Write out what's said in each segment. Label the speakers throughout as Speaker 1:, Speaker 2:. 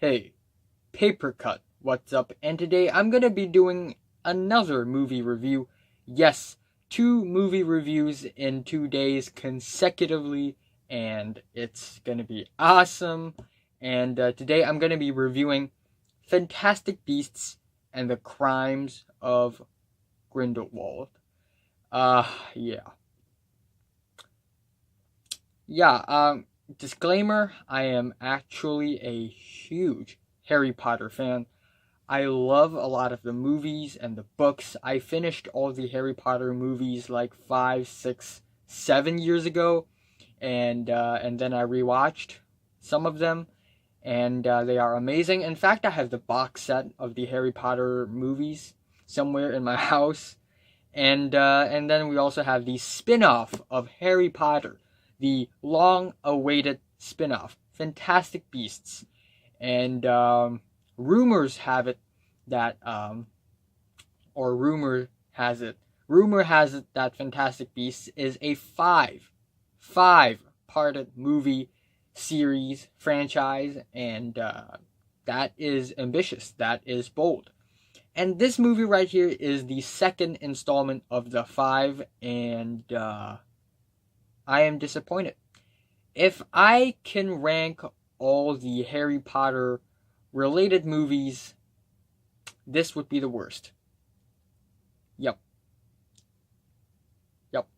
Speaker 1: Hey, Paper Cut, what's up? And today I'm gonna be doing another movie review. Yes, two movie reviews in 2 days consecutively, and it's gonna be awesome. And today I'm gonna be reviewing Fantastic Beasts and the Crimes of Grindelwald. Yeah. Yeah, disclaimer, I am actually a huge Harry Potter fan. I love a lot of the movies and the books. I finished all the Harry Potter movies like 5, 6, 7 years ago, and then I rewatched some of them, and they are amazing. In fact, I have the box set of the Harry Potter movies somewhere in my house, and then we also have the spin-off of Harry Potter, the long-awaited spin-off, Fantastic Beasts, and rumors have it that or rumor has it that Fantastic Beasts is a five-parted movie series franchise, and that is ambitious, that is bold. And this movie right here is the second installment of the five, and I am disappointed. If I can rank all the Harry Potter related movies, this would be the worst. Yep. Yep.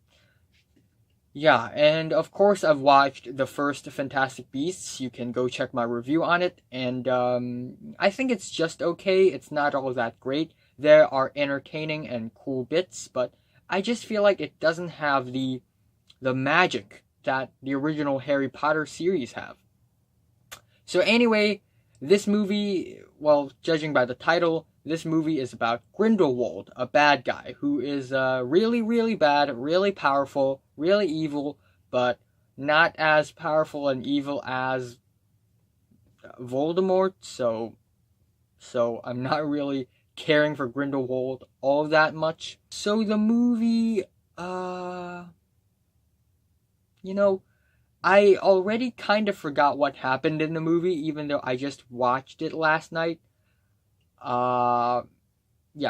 Speaker 1: Yeah, and of course I've watched the first Fantastic Beasts. You can go check my review on it, and I think it's just okay. It's not all that great. There are entertaining and cool bits, but I just feel like it doesn't have the magic that the original Harry Potter series have. So anyway, this movie, well, judging by the title, this movie is about Grindelwald, a bad guy who is really, really bad, really powerful, really evil, but not as powerful and evil as Voldemort. So I'm not really caring for Grindelwald all that much. So the movie, I already kind of forgot what happened in the movie, even though I just watched it last night. Yeah,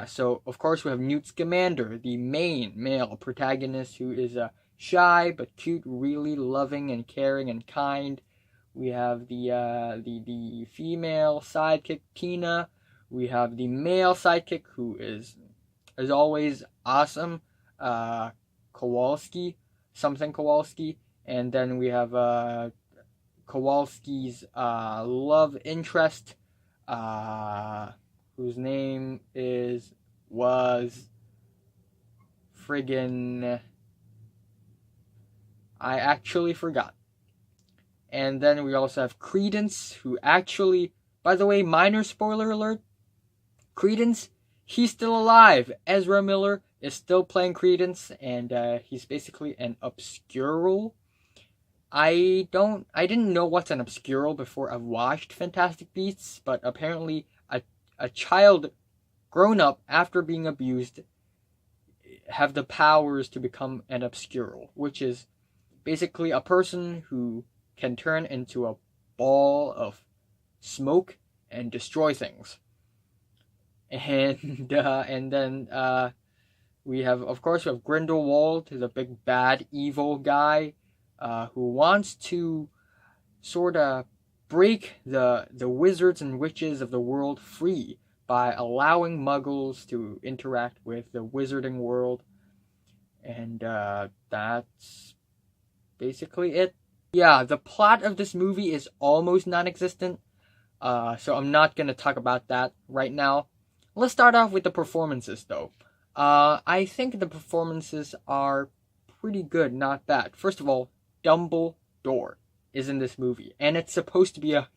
Speaker 1: so of course we have Newt Scamander, the main male protagonist, who is shy but cute, really loving and caring and kind. We have the female sidekick Tina. We have the male sidekick, who is as always awesome, Kowalski, something Kowalski. And then we have Kowalski's love interest, whose name was friggin' I actually forgot. And then we also have Credence, who actually, by the way, minor spoiler alert, Credence, he's still alive. Ezra Miller is still playing Credence, and he's basically an obscure. I didn't know what's an obscure before I watched Fantastic Beasts, but apparently a child grown up after being abused have the powers to become an obscure, which is basically a person who can turn into a ball of smoke and destroy things. And then we have Grindelwald, the big bad evil guy, who wants to sort of break the wizards and witches of the world free by allowing muggles to interact with the wizarding world. And that's basically it. Yeah, the plot of this movie is almost non-existent, so I'm not going to talk about that right now. Let's start off with the performances, though. I think the performances are pretty good, not bad. First of all, Dumbledore is in this movie, and it should be a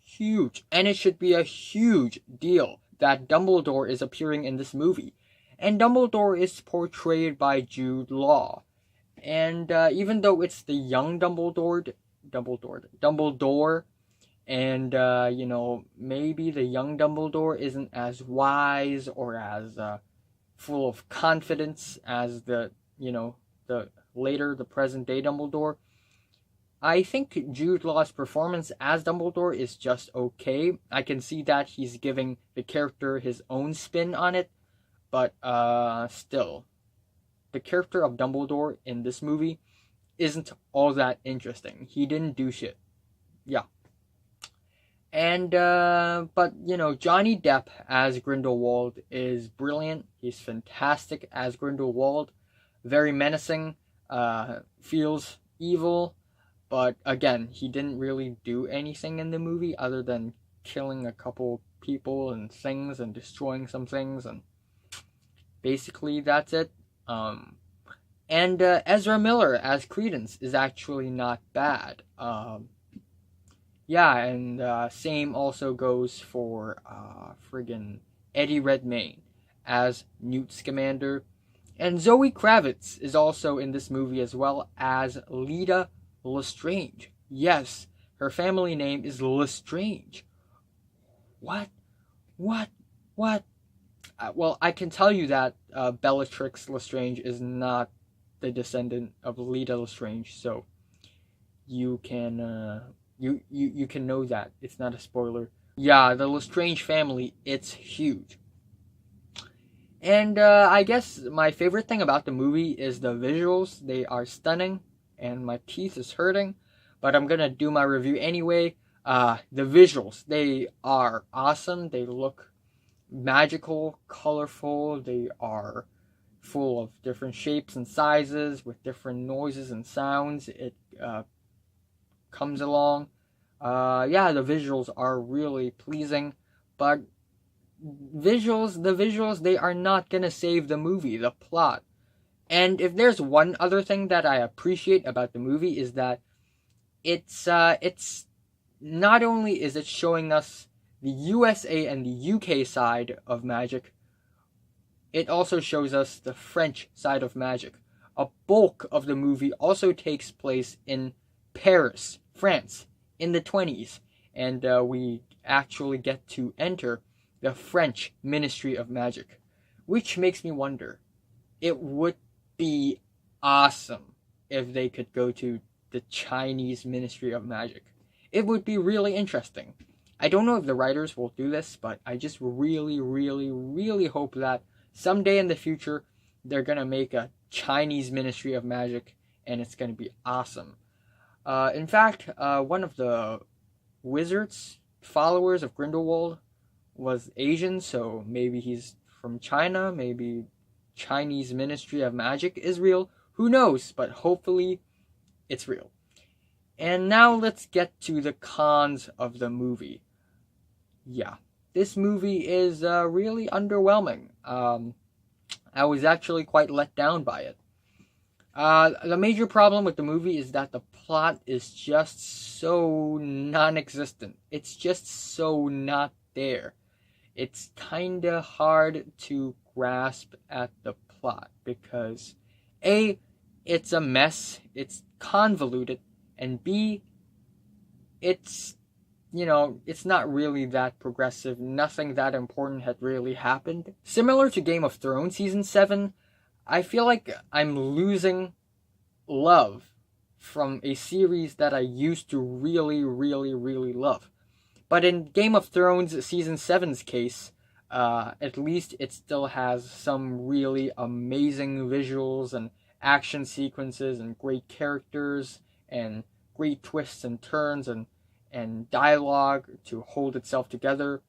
Speaker 1: huge deal that Dumbledore is appearing in this movie. And Dumbledore is portrayed by Jude Law. And even though it's the young Dumbledore, and maybe the young Dumbledore isn't as wise or as full of confidence as the present day Dumbledore, I think Jude Law's performance as Dumbledore is just okay. I can see that he's giving the character his own spin on it, but still, the character of Dumbledore in this movie isn't all that interesting. He didn't do shit. Yeah. And but Johnny Depp as Grindelwald is brilliant. He's fantastic as Grindelwald. Very menacing. Feels evil, but again, he didn't really do anything in the movie other than killing a couple people and things and destroying some things, and basically that's it. And Ezra Miller as Credence is actually not bad. Yeah, and same also goes for friggin' Eddie Redmayne as Newt Scamander. And Zoe Kravitz is also in this movie as well as Leda Lestrange. Yes, her family name is Lestrange. What? What? What? Well, I can tell you that Bellatrix Lestrange is not the descendant of Leda Lestrange, so you can you can know that. It's not a spoiler. Yeah, the Lestrange family, it's huge. And I guess my favorite thing about the movie is the visuals. They are stunning, and my teeth is hurting, but I'm gonna do my review anyway. The visuals, they are awesome. They look magical, colorful. They are full of different shapes and sizes with different noises and sounds. It comes along. Yeah, the visuals are really pleasing, but the visuals, they are not gonna save the movie, the plot. And if there's one other thing that I appreciate about the movie is that it's not only is it showing us the USA and the UK side of magic, it also shows us the French side of magic. A bulk of the movie also takes place in Paris, France, in the 20s, and we actually get to enter the French Ministry of Magic, which makes me wonder, it would be awesome if they could go to the Chinese Ministry of Magic. It would be really interesting. I don't know if the writers will do this, but I just really, really, really hope that someday in the future they're gonna make a Chinese Ministry of Magic, and it's gonna be awesome. In fact, one of the wizards, followers of Grindelwald, was Asian, so maybe he's from China, maybe Chinese Ministry of Magic is real. Who knows? But hopefully it's real. And now let's get to the cons of the movie. Yeah, this movie is really underwhelming. I was actually quite let down by it. The major problem with the movie is that the plot is just so non-existent. It's just so not there. It's kinda hard to grasp at the plot because A, it's a mess, it's convoluted, and B, it's not really that progressive. Nothing that important had really happened. Similar to Game of Thrones Season 7, I feel like I'm losing love from a series that I used to really, really, really love. But in Game of Thrones Season 7's case, at least it still has some really amazing visuals and action sequences and great characters and great twists and turns and dialogue to hold itself together.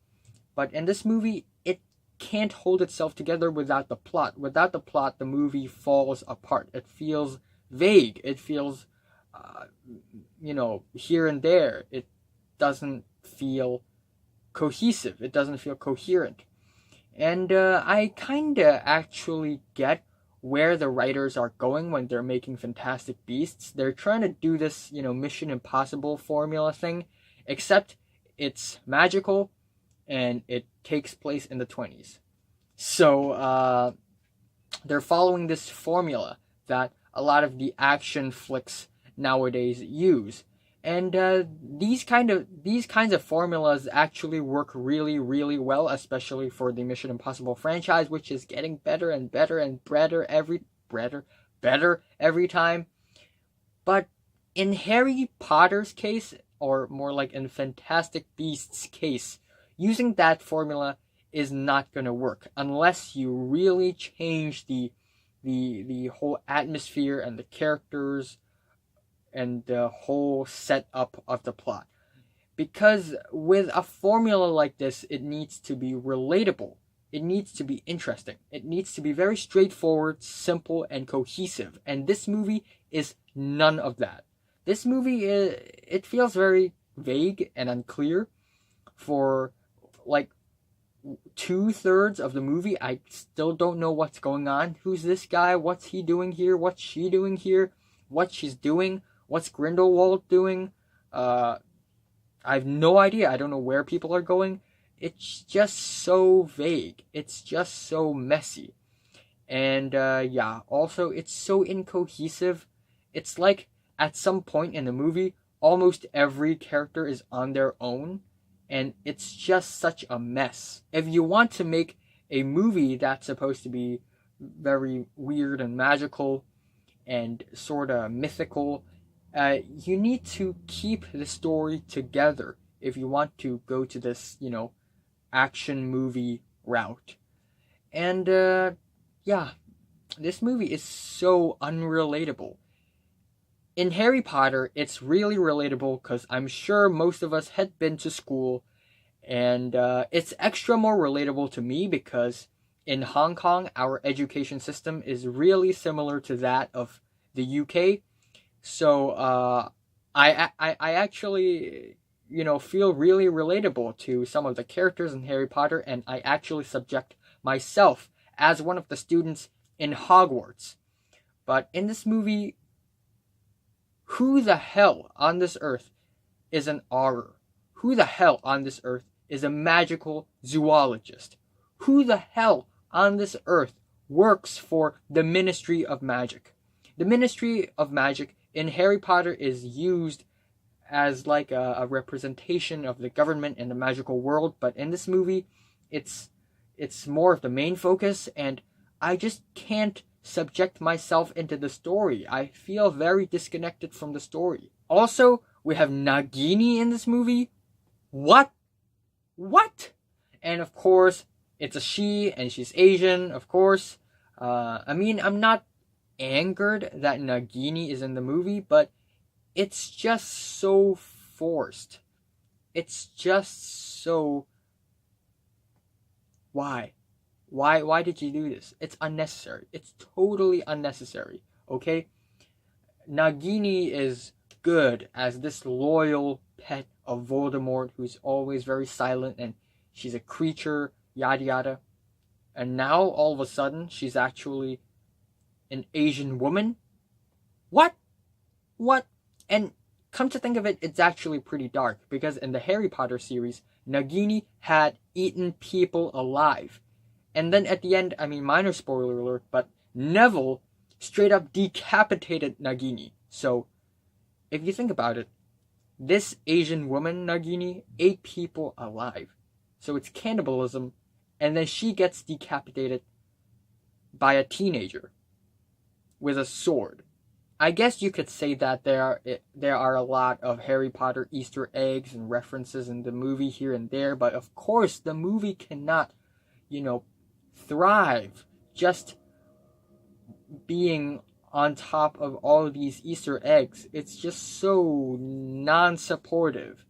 Speaker 1: But in this movie, it can't hold itself together without the plot. Without the plot, the movie falls apart. It feels vague. It feels, here and there. It doesn't feel cohesive. It doesn't feel coherent. And I kinda actually get where the writers are going when they're making Fantastic Beasts. They're trying to do this, Mission Impossible formula thing, except it's magical and it takes place in the 20s. So they're following this formula that a lot of the action flicks nowadays use. And these kinds of formulas actually work really, really well, especially for the Mission Impossible franchise, which is getting better and better and better every time. But In Harry Potter's case, or more like in Fantastic Beasts' case, using that formula is not going to work unless you really change the whole atmosphere and the characters and the whole setup of the plot. Because with a formula like this, it needs to be relatable. It needs to be interesting. It needs to be very straightforward, simple, and cohesive. And this movie is none of that. This movie, it feels very vague and unclear. For like 2/3 of the movie, I still don't know what's going on. Who's this guy? What's he doing here? What's she doing here? What she's doing? What's Grindelwald doing? I have no idea. I don't know where people are going. It's just so vague. It's just so messy. And yeah, also it's so incohesive. It's like at some point in the movie, almost every character is on their own, and it's just such a mess. If you want to make a movie that's supposed to be very weird and magical and sort of mythical, you need to keep the story together if you want to go to this, action movie route. And yeah, this movie is so unrelatable. In Harry Potter, it's really relatable because I'm sure most of us had been to school, and it's extra more relatable to me because in Hong Kong, our education system is really similar to that of the UK. So I actually, feel really relatable to some of the characters in Harry Potter, and I actually subject myself as one of the students in Hogwarts. But in this movie, who the hell on this earth is an Auror? Who the hell on this earth is a magical zoologist? Who the hell on this earth works for the Ministry of Magic? The Ministry of Magic in Harry Potter is used as like a representation of the government in the magical world, but in this movie, it's more of the main focus, and I just can't subject myself into the story. I feel very disconnected from the story. Also, we have Nagini in this movie. What? And of course, it's a she, and she's Asian, of course. I'm not angered that Nagini is in the movie, but it's just so forced. It's just so... Why? Why did you do this? It's unnecessary. It's totally unnecessary, okay? Nagini is good as this loyal pet of Voldemort who's always very silent, and she's a creature, yada yada. And now, all of a sudden, she's actually an Asian woman? What? And come to think of it, it's actually pretty dark, because in the Harry Potter series, Nagini had eaten people alive. And then at the end, minor spoiler alert, but Neville straight up decapitated Nagini. So, if you think about it, this Asian woman, Nagini, ate people alive. So it's cannibalism, and then she gets decapitated by a teenager with a sword. I guess you could say that there are a lot of Harry Potter Easter eggs and references in the movie here and there, but of course the movie cannot, thrive just being on top of all of these Easter eggs. It's just so non-supportive.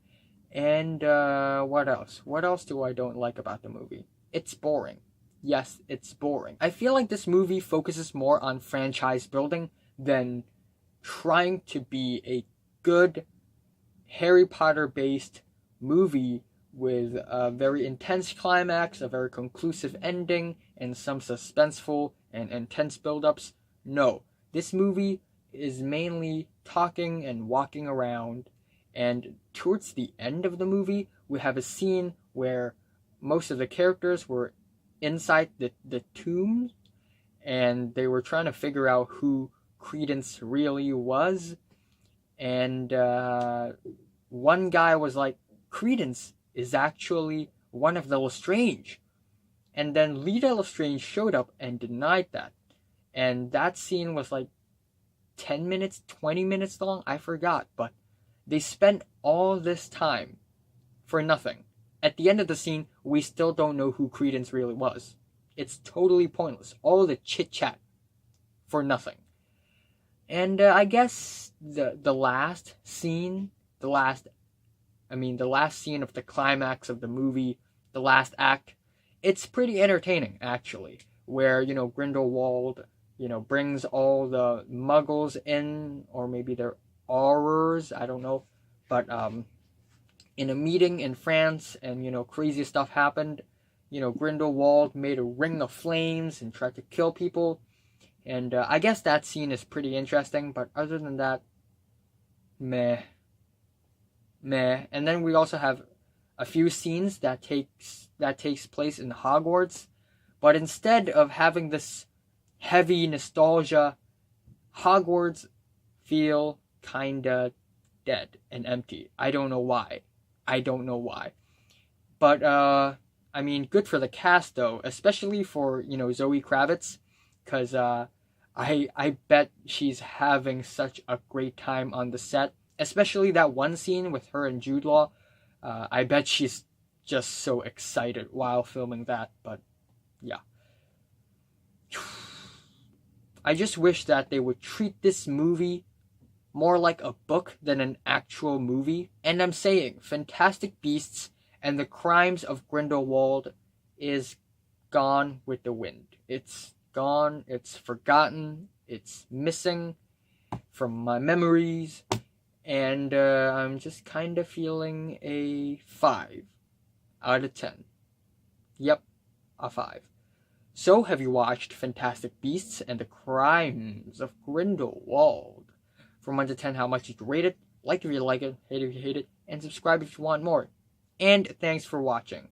Speaker 1: And what else? What else do I don't like about the movie? It's boring. Yes, it's boring. I feel like this movie focuses more on franchise building than trying to be a good Harry Potter-based movie with a very intense climax, a very conclusive ending, and some suspenseful and intense build-ups. No, this movie is mainly talking and walking around, and towards the end of the movie, we have a scene where most of the characters were inside the tomb, and they were trying to figure out who Credence really was, and one guy was like, Credence is actually one of the Lestrange, and then Lita Lestrange showed up and denied that, and that scene was like 10 minutes, 20 minutes long, I forgot, but they spent all this time for nothing. At the end of the scene, we still don't know who Credence really was. It's totally pointless. All the chit-chat for nothing. And I guess the last scene, the last scene of the climax of the movie, the last act, it's pretty entertaining, actually, where, Grindelwald, brings all the muggles in, or maybe they're aurors, I don't know, but, in a meeting in France, and, crazy stuff happened. Grindelwald made a ring of flames and tried to kill people, and I guess that scene is pretty interesting, but other than that, meh. And then we also have a few scenes that takes place in Hogwarts, but instead of having this heavy nostalgia, Hogwarts feel kinda dead and empty. I don't know why. But good for the cast though, especially for Zoe Kravitz, because I bet she's having such a great time on the set. Especially that one scene with her and Jude Law. I bet she's just so excited while filming that. But yeah. I just wish that they would treat this movie more like a book than an actual movie. And I'm saying Fantastic Beasts and the Crimes of Grindelwald is gone with the wind. It's gone. It's forgotten. It's missing from my memories. And I'm just kind of feeling a 5 out of 10. Yep, a 5. So, have you watched Fantastic Beasts and the Crimes of Grindelwald? From 1 to 10, how much did you rate it? Like if you like it, hate if you hate it, and subscribe if you want more. And thanks for watching.